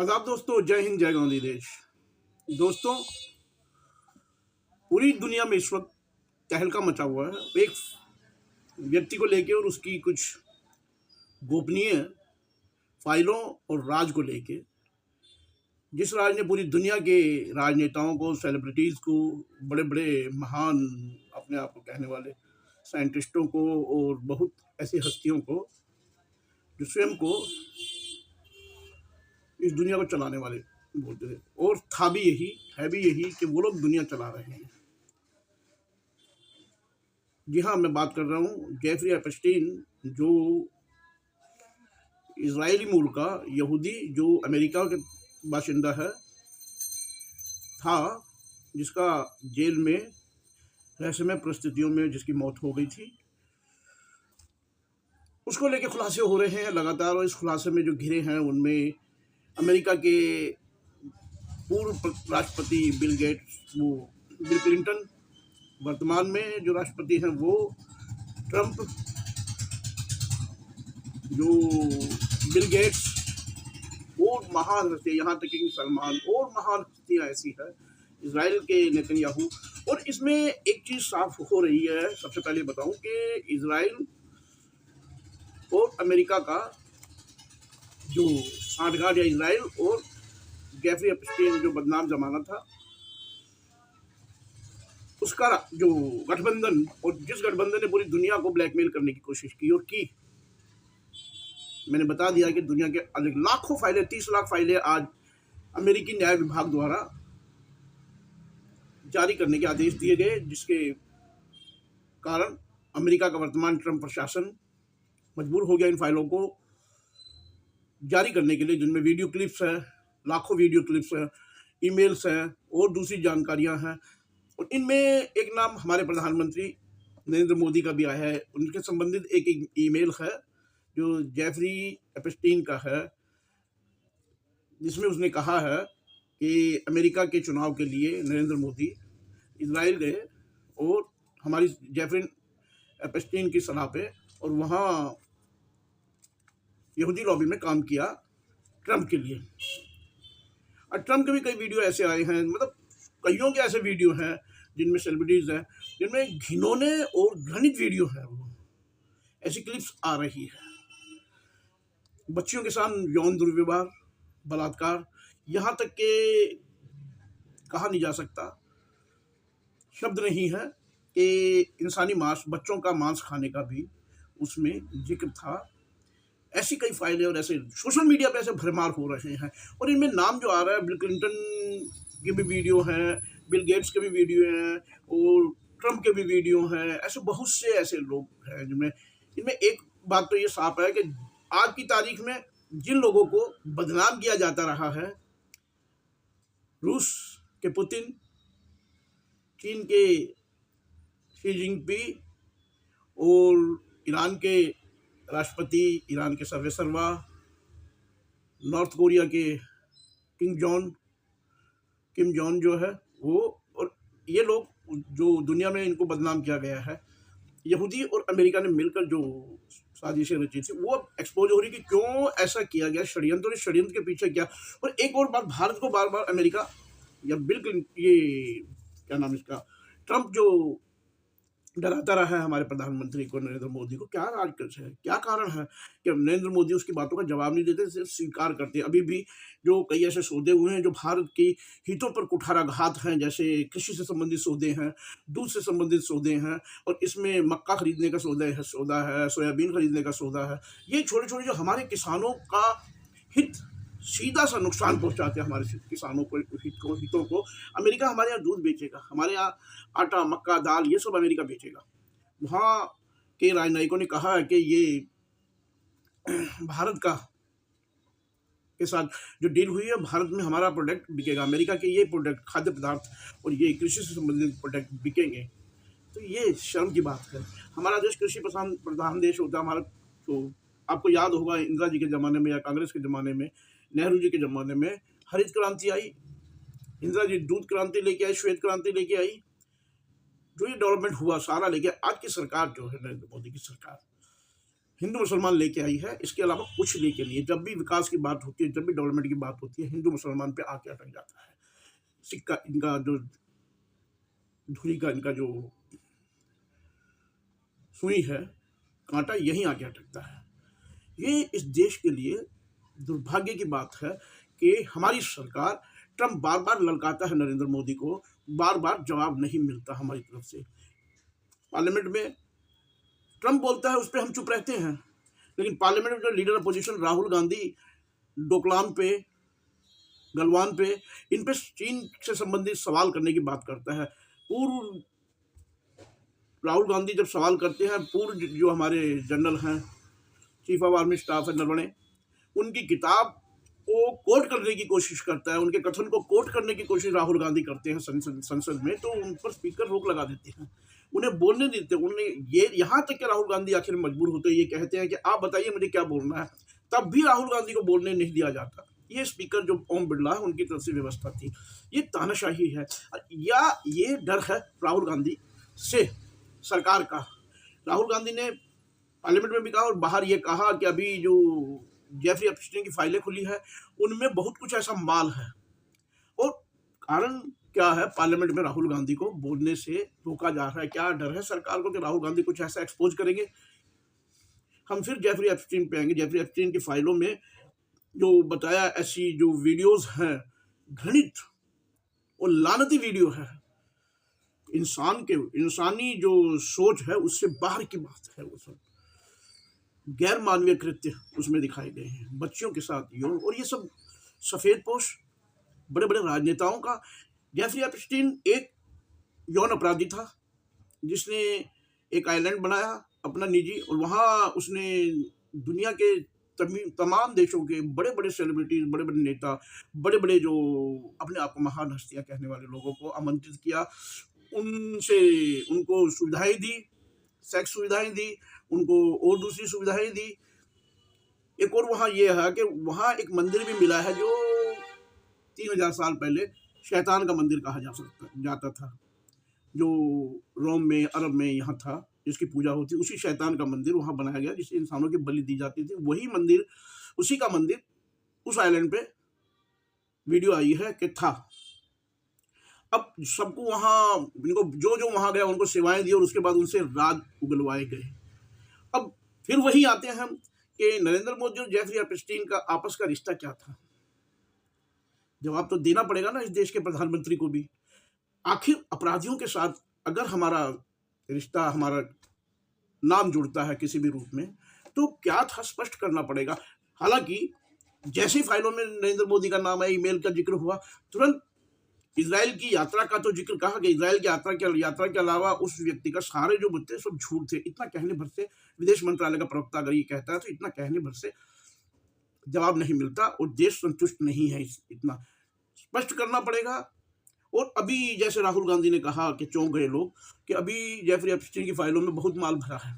आदाब दोस्तों, जय हिंद, जय गांधी देश। दोस्तों, पूरी दुनिया में इस वक्त तहलका मचा हुआ है एक व्यक्ति को लेके और उसकी कुछ गोपनीय फाइलों और राज को लेके, जिस राज ने पूरी दुनिया के राजनेताओं को, सेलिब्रिटीज़ को, बड़े बड़े महान अपने आप को कहने वाले साइंटिस्टों को और बहुत ऐसी हस्तियों को जो स्वयं को इस दुनिया को चलाने वाले बोलते थे, और था भी यही, है भी यही कि वो लोग दुनिया चला रहे हैं। जी हाँ, मैं बात कर रहा हूँ जेफरी एपस्टीन, जो इजरायली मूल का यहूदी जो अमेरिका के बाशिंदा है था, जिसका जेल में रहस्यमय परिस्थितियों में जिसकी मौत हो गई थी। उसको लेके खुलासे हो रहे हैं लगातार, और इस खुलासे में जो घिरे हैं उनमें अमेरिका के पूर्व राष्ट्रपति बिल गेट्स, वो बिल क्लिंटन, वर्तमान में जो राष्ट्रपति हैं वो ट्रंप, जो बिल गेट्स, और महान हस्तियाँ, यहाँ तक कि सलमान, और महान हस्तियाँ ऐसी है, इजराइल के नेतन्याहू। और इसमें एक चीज़ साफ हो रही है, सबसे पहले बताऊं कि इजराइल और अमेरिका का जो साठगांठ या इजराइल और जेफरी एपस्टीन जो बदनाम जमाना था, उसका जो गठबंधन, और जिस गठबंधन ने पूरी दुनिया को ब्लैकमेल करने की कोशिश की और की, मैंने बता दिया कि दुनिया के अलग लाखों फाइलें, 30 लाख फाइलें आज अमेरिकी न्याय विभाग द्वारा जारी करने के आदेश दिए गए, जिसके कारण अमेरिका का वर्तमान ट्रंप प्रशासन मजबूर हो गया इन फाइलों को जारी करने के लिए, जिनमें वीडियो क्लिप्स हैं, लाखों वीडियो क्लिप्स हैं, ईमेल्स हैं और दूसरी जानकारियां हैं। और इनमें एक नाम हमारे प्रधानमंत्री नरेंद्र मोदी का भी आया है। उनके संबंधित एक ईमेल है जो जेफरी एपस्टीन का है, जिसमें उसने कहा है कि अमेरिका के चुनाव के लिए नरेंद्र मोदी इजराइल गए और हमारी जेफरी एपस्टीन की सलाह पे, और वहाँ यहूदी लॉबी में काम किया ट्रंप के लिए। और ट्रंप के भी कई वीडियो ऐसे आए हैं, मतलब कईयों के ऐसे वीडियो हैं जिनमें सेलिब्रिटीज़ हैं, जिनमें घिनौने और घृणित वीडियो हैं, वो ऐसी क्लिप्स आ रही है। बच्चियों के साथ यौन दुर्व्यवहार, बलात्कार, यहाँ तक के कहा नहीं जा सकता, शब्द नहीं है कि इंसानी मांस, बच्चों का मांस खाने का भी उसमें जिक्र था। ऐसी कई फाइलें और ऐसे सोशल मीडिया पे ऐसे भरमार हो रहे हैं, और इनमें नाम जो आ रहा है, बिल क्लिंटन के भी वीडियो हैं, बिल गेट्स के भी वीडियो हैं, और ट्रंप के भी वीडियो हैं। ऐसे बहुत से ऐसे लोग हैं जिनमें, इनमें एक बात तो ये साफ है कि आज की तारीख में जिन लोगों को बदनाम किया जाता रहा है, रूस के पुतिन, चीन के शी जिनपिंग, और ईरान के राष्ट्रपति, ईरान के सर्वेसर्वा, नॉर्थ कोरिया के किम जॉन जो है वो, और ये लोग जो दुनिया में इनको बदनाम किया गया है, यहूदी और अमेरिका ने मिलकर जो साजिशें रची थी, वो अब एक्सपोज हो रही कि क्यों ऐसा किया गया, षड्यंत्र, और षड्यंत्र के पीछे क्या। और एक और बात, भारत को बार बार अमेरिका या बिल्कुल ये क्या नाम इसका, ट्रंप जो डराता रहा है हमारे प्रधानमंत्री को, नरेंद्र मोदी को, क्या राज है, क्या कारण है कि नरेंद्र मोदी उसकी बातों का जवाब नहीं देते, सिर्फ स्वीकार करते हैं। अभी भी जो कई ऐसे सौदे हुए हैं जो भारत के हितों पर कुठाराघात हैं, जैसे कृषि से संबंधित सौदे हैं, दूध से संबंधित सौदे हैं, और इसमें मक्का खरीदने का सौदा है, सोयाबीन खरीदने का सौदा है। ये छोटे छोटे जो हमारे किसानों का हित, सीधा सा नुकसान पहुंचाते हैं हमारे किसानों को, हितों को। अमेरिका हमारे यहाँ दूध बेचेगा, हमारे यहाँ आटा, मक्का, दाल, ये सब अमेरिका बेचेगा। वहाँ के राजनयिकों ने कहा है कि ये भारत का के साथ जो डील हुई है, भारत में हमारा प्रोडक्ट बिकेगा, अमेरिका के ये प्रोडक्ट, खाद्य पदार्थ और ये कृषि से संबंधित प्रोडक्ट बिकेंगे। तो ये शर्म की बात है। हमारा देश कृषि प्रधान देश होता है हमारा। तो आपको याद होगा इंदिरा जी के ज़माने में या कांग्रेस के ज़माने में, नेहरू जी के ज़माने में हरित क्रांति आई, इंदिरा जी दूध क्रांति लेके आई, श्वेत क्रांति लेके आई, जो ये डेवलपमेंट हुआ सारा लेके आज की सरकार जो है नरेंद्र मोदी की सरकार, हिंदू मुसलमान लेके आई है, इसके अलावा कुछ लेके नहीं है। जब भी विकास की बात होती है, जब भी डेवलपमेंट की बात होती है, हिंदू मुसलमान पे आके अटक जाता है। सिक्का इनका जो धुरी का इनका जो सुई है, कांटा यहीं आके अटकता है। ये इस देश के लिए दुर्भाग्य की बात है कि हमारी सरकार, ट्रंप बार बार ललकाता है नरेंद्र मोदी को, बार बार जवाब नहीं मिलता हमारी तरफ से। पार्लियामेंट में ट्रंप बोलता है, उस पर हम चुप रहते हैं, लेकिन पार्लियामेंट में जो लीडर अपोजिशन राहुल गांधी डोकलाम पे, गलवान पे, इन पे चीन से संबंधित सवाल करने की बात करता है। पूर्व राहुल गांधी जब सवाल करते हैं, पूर्व जो हमारे जनरल हैं, चीफ ऑफ आर्मी स्टाफ है नरवणे, उनकी किताब को कोट करने की कोशिश करता है, उनके कथन को कोट करने की कोशिश राहुल गांधी करते हैं संसद में, तो उन पर स्पीकर रोक लगा देते हैं, उन्हें बोलने देते हैं। उन्हें ये यहाँ तक कि राहुल गांधी आखिर में मजबूर होते हैं, ये कहते हैं कि आप बताइए मुझे क्या बोलना है, तब भी राहुल गांधी को बोलने नहीं दिया जाता। ये स्पीकर जो ओम बिरला है, उनकी तरफ से व्यवस्था थी। ये तानाशाही है, या ये डर है राहुल गांधी से सरकार का। राहुल गांधी ने पार्लियामेंट में भी कहा और बाहर ये कहा कि अभी जो जेफरी एप्स्टीन की फाइलें खुली है, उनमें बहुत कुछ ऐसा माल है। और कारण क्या है, पार्लियामेंट में राहुल गांधी को बोलने से रोका जा रहा है। क्या डर है सरकार को कि राहुल गांधी कुछ ऐसा एक्सपोज करेंगे। हम फिर जेफरी एप्स्टीन पे आएंगे। जेफरी एप्स्टीन की फाइलों में जो बताया, ऐसी जो वीडियोस हैं, घृणित और लानती वीडियो है, इंसानी जो सोच है उससे बाहर की बात है। वो सब गैर मानवीय कृत्य उसमें दिखाए गए हैं, बच्चियों के साथ यौन, और ये सब सफेदपोश बड़े बड़े राजनेताओं का। जेफरी एप्स्टीन एक यौन अपराधी था, जिसने एक आइलैंड बनाया अपना निजी, और वहाँ उसने दुनिया के तमाम देशों के बड़े बड़े सेलिब्रिटीज, बड़े बड़े नेता, बड़े बड़े जो अपने आप को महान हस्तियाँ कहने वाले लोगों को आमंत्रित किया, उनको सुविधाएं दी, सेक्स सुविधाएं दी, उनको और दूसरी सुविधाएं दी। एक और वहाँ ये है कि वहाँ एक मंदिर भी मिला है जो 3000 साल पहले शैतान का मंदिर कहा जाता था, जो रोम में, अरब में यहाँ था, जिसकी पूजा होती, उसी शैतान का मंदिर वहाँ बनाया गया, जिससे इंसानों की बलि दी जाती थी। वही मंदिर, उसी का मंदिर उस आइलैंड पे वीडियो आई है कि था। अब सबको वहाँ, इनको जो वहाँ गया उनको सेवाएं दी और उसके बाद उनसे राज उगलवाए गए। अब फिर वही आते हैं हम कि नरेंद्र मोदी और जेफरी एप्स्टीन का आपस का रिश्ता क्या था। जवाब तो देना पड़ेगा ना इस देश के प्रधानमंत्री को भी। आखिर अपराधियों के साथ अगर हमारा रिश्ता, हमारा नाम जुड़ता है किसी भी रूप में, तो क्या था स्पष्ट करना पड़ेगा। हालांकि जैसे ही फाइलों में नरेंद्र मोदी का नाम आया, ईमेल का जिक्र हुआ, तुरंत इजराइल की यात्रा का तो जिक्र कहा कि इजराइल की यात्रा के अलावा उस व्यक्ति का सारे जो मुद्दे सब झूठ थे। इतना कहने भर से विदेश मंत्रालय का प्रवक्ता अगर ये कहता है तो इतना कहने भर से जवाब नहीं मिलता और देश संतुष्ट नहीं है। इतना स्पष्ट करना पड़ेगा। और अभी जैसे राहुल गांधी ने कहा कि चौंक गए लोग कि अभी जेफरी एप्स्टीन की फाइलों में बहुत माल भरा है।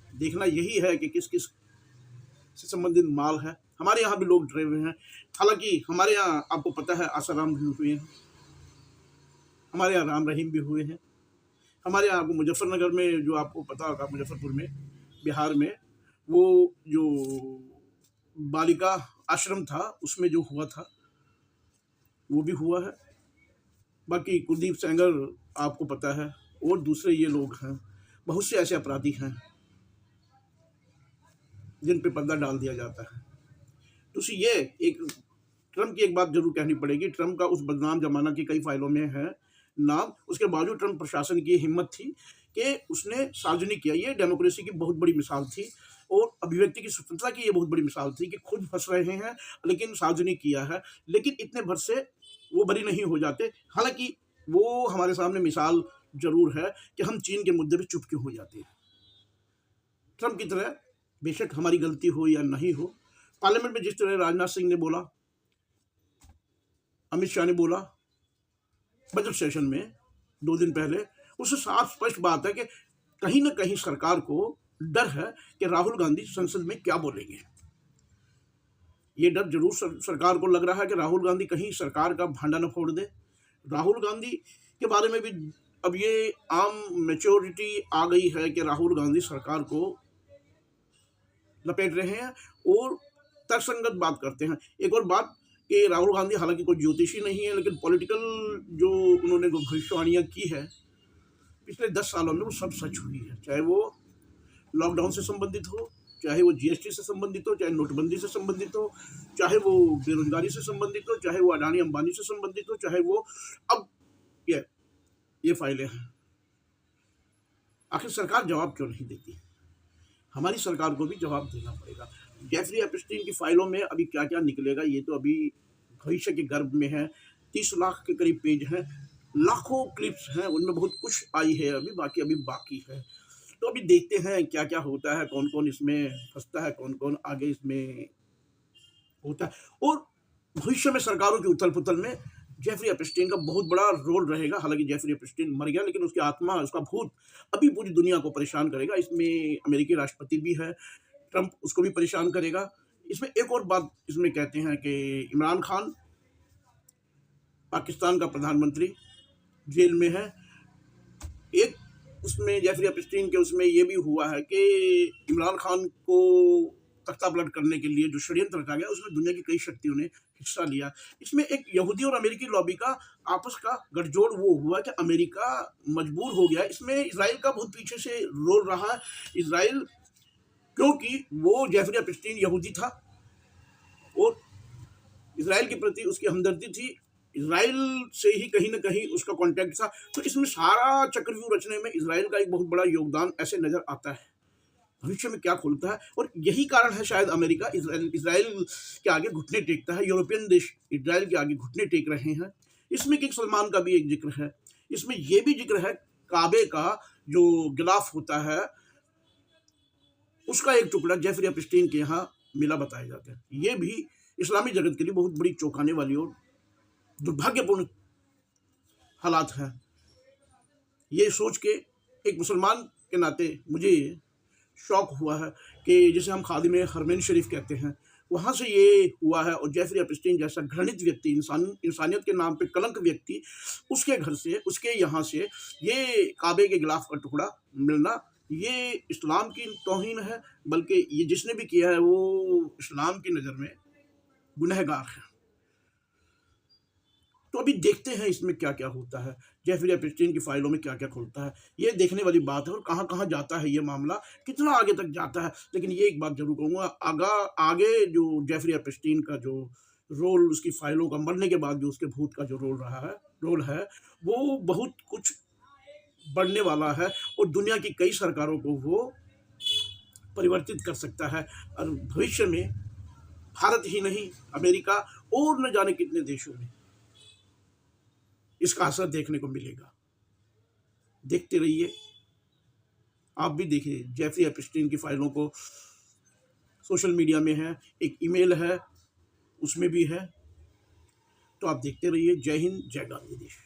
देखना यही है कि किस किस से संबंधित माल है। हमारे यहाँ भी लोग डरे हुए हैं। हालांकि हमारे यहाँ आपको पता है आसाराम भी हुए हैं, हमारे यहाँ राम रहीम भी हुए हैं। हमारे यहाँ आपको मुजफ्फरनगर में, जो आपको पता होगा, मुजफ्फरपुर में, बिहार में, वो जो बालिका आश्रम था उसमें जो हुआ था वो भी हुआ है। बाकी कुलदीप सेंगर आपको पता है, और दूसरे ये लोग हैं, बहुत से ऐसे अपराधी हैं जिन पे पर्दा डाल दिया जाता है। तो ये एक ट्रंप की एक बात जरूर कहनी पड़ेगी। ट्रंप का उस बदनाम जमाना की कई फाइलों में है नाम, उसके बावजूद ट्रंप प्रशासन की हिम्मत थी कि उसने सार्वजनिक किया। ये डेमोक्रेसी की बहुत बड़ी मिसाल थी और अभिव्यक्ति की स्वतंत्रता की ये बहुत बड़ी मिसाल थी कि खुद फंस रहे हैं लेकिन सार्वजनिक किया है। लेकिन इतने भर से वो बरी नहीं हो जाते। हालांकि वो हमारे सामने मिसाल जरूर है कि हम चीन के मुद्दे पे चुप क्यों हो जाते हैं। ट्रंप की तरह बेशक हमारी गलती हो या नहीं हो, पार्लियामेंट में जिस तरह राजनाथ सिंह ने बोला, अमित शाह ने बोला बजट सेशन में 2 दिन पहले, उससे साफ स्पष्ट बात है कि कहीं ना कहीं सरकार को डर है कि राहुल गांधी संसद में क्या बोलेंगे। ये डर जरूर सरकार को लग रहा है कि राहुल गांधी कहीं सरकार का भांडा न फोड़ दे। राहुल गांधी के बारे में भी अब ये आम मैच्योरिटी आ गई है कि राहुल गांधी सरकार को लपेट रहे हैं और तर्कसंगत बात करते हैं। एक और बात कि राहुल गांधी हालांकि कोई ज्योतिषी नहीं है, लेकिन पॉलिटिकल जो उन्होंने जो भविष्यवाणियाँ की है पिछले 10 सालों में, वो सब सच हुई है। चाहे वो लॉकडाउन से संबंधित हो, चाहे वो जीएसटी से संबंधित हो, चाहे नोटबंदी से संबंधित हो, चाहे वो बेरोजगारी से संबंधित हो, चाहे वो अडानी अंबानी से संबंधित हो, चाहे वो अब ये फाइलें हैं। आखिर सरकार जवाब क्यों नहीं देती? हमारी सरकार को भी जवाब देना पड़ेगा। जेफरी एप्स्टीन की फाइलों में अभी क्या क्या निकलेगा, ये तो अभी भविष्य के गर्भ में है। 30 लाख के करीब पेज हैं, लाखों क्लिप्स हैं, उनमें बहुत कुछ आई है, अभी बाकी है। तो अभी देखते हैं क्या क्या होता है, कौन कौन इसमें फंसता है, कौन कौन आगे इसमें होता है। और भविष्य में सरकारों की उथल पुथल में जेफरी एप्स्टीन का बहुत बड़ा रोल रहेगा। हालांकि जेफरी एप्स्टीन मर गया, लेकिन उसकी आत्मा, उसका भूत अभी पूरी दुनिया को परेशान करेगा। इसमें अमेरिकी राष्ट्रपति भी है, ट्रंप उसको भी परेशान करेगा। इसमें एक और बात इसमें कहते हैं कि इमरान खान, पाकिस्तान का प्रधानमंत्री, जेल में है। एक उसमें जेफरी एप्स्टीन के उसमें ये भी हुआ है कि इमरान खान को तख्ता पलट करने के लिए जो षड्यंत्र रचा गया, उसमें दुनिया की कई शक्तियों ने हिस्सा लिया। इसमें एक यहूदी और अमेरिकी लॉबी का आपस का गठजोड़ वो हुआ कि अमेरिका मजबूर हो गया। इसमें इजराइल का बहुत पीछे से रोल रहा है। इजराइल, क्योंकि वो जेफरी एप्स्टीन यहूदी था और इजराइल के प्रति उसकी हमदर्दी थी, इजराइल से ही कहीं ना कहीं उसका कांटेक्ट था। तो इसमें सारा चक्रव्यूह रचने में इजराइल का एक बहुत बड़ा योगदान ऐसे नजर आता है। भविष्य में क्या खुलता है, और यही कारण है शायद अमेरिका इजराइल के आगे घुटने टेकता है। यूरोपियन देश इजराइल के आगे घुटने टेक रहे हैं। इसमें किंग सलमान का भी एक जिक्र है। इसमें यह भी जिक्र है काबे का जो गिलाफ होता है, उसका एक टुकड़ा जेफरी एप्स्टीन के यहाँ मिला बताया जाता है। ये भी इस्लामी जगत के लिए बहुत बड़ी चौंकाने वाली और दुर्भाग्यपूर्ण हालात हैं। ये सोच के एक मुसलमान के नाते मुझे शौक हुआ है कि जिसे हम खादिम हरमैन शरीफ कहते हैं, वहाँ से ये हुआ है। और जेफरी एप्स्टीन जैसा घृणित व्यक्ति, इंसानियत के नाम पे कलंक व्यक्ति, उसके घर से, उसके यहाँ से ये काबे के गिलाफ का टुकड़ा मिलना, ये इस्लाम की तौहीन है। बल्कि ये जिसने भी किया है वो इस्लाम की नज़र में गुनहगार है। तो अभी देखते हैं इसमें क्या क्या होता है, जेफरी एप्स्टीन की फाइलों में क्या क्या खुलता है। ये देखने वाली बात है, और कहाँ कहाँ जाता है ये मामला, कितना आगे तक जाता है। लेकिन ये एक बात जरूर कहूँगा, आगे जो जेफरी एप्स्टीन का जो रोल, उसकी फाइलों का मरने के बाद जो उसके भूत का जो रोल है, वो बहुत कुछ बढ़ने वाला है। और दुनिया की कई सरकारों को वो परिवर्तित कर सकता है। और भविष्य में भारत ही नहीं, अमेरिका और न जाने कितने देशों में इसका असर देखने को मिलेगा। देखते रहिए, आप भी देखिए जेफरी एप्स्टीन की फाइलों को। सोशल मीडिया में है, एक ईमेल है, उसमें भी है। तो आप देखते रहिए। जय हिंद, जय गांधी देश।